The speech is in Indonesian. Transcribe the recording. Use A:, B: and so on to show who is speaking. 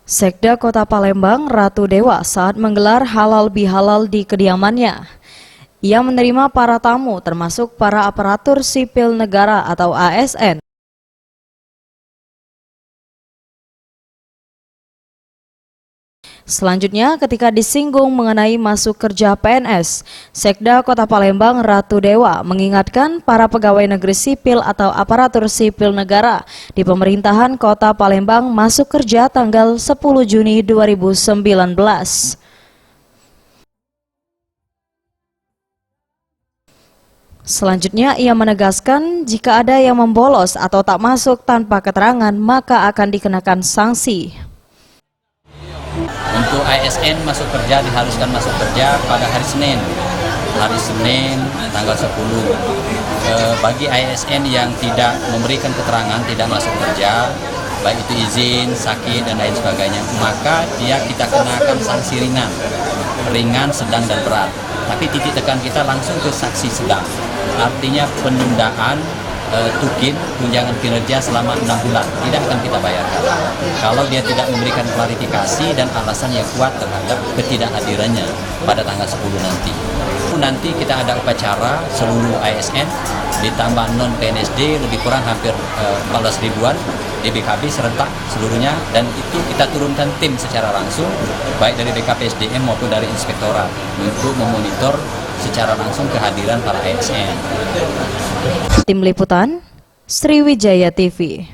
A: Sekda Kota Palembang, Ratu Dewa, saat menggelar halal bihalal di kediamannya. Ia menerima para tamu, termasuk para aparatur sipil negara atau ASN. Selanjutnya, ketika disinggung mengenai masuk kerja PNS, Sekda Kota Palembang, Ratu Dewa, mengingatkan para pegawai negeri sipil atau aparatur sipil negara di pemerintahan Kota Palembang masuk kerja tanggal 10 Juni 2019. Selanjutnya, ia menegaskan jika ada yang membolos atau tak masuk tanpa keterangan, maka akan dikenakan sanksi.
B: Untuk ASN masuk kerja diharuskan masuk kerja pada hari Senin tanggal 10. Bagi ASN yang tidak memberikan keterangan tidak masuk kerja, baik itu izin, sakit dan lain sebagainya, maka kita kenakan sanksi ringan, sedang dan berat. Tapi titik tekan kita langsung ke sanksi sedang, artinya penundaan tukin tunjangan kinerja selama 6 bulan tidak akan kita bayarkan kalau dia tidak memberikan klarifikasi dan alasan yang kuat terhadap ketidakhadirannya pada tanggal 10 nanti. Nanti kita ada upacara seluruh ASN ditambah non PNSD lebih kurang hampir 14 ribuan di BKB serentak seluruhnya, dan itu kita turunkan tim secara langsung baik dari BKPSDM maupun dari inspektorat untuk memonitor secara langsung kehadiran para ASN.
A: Tim Liputan, Sriwijaya TV.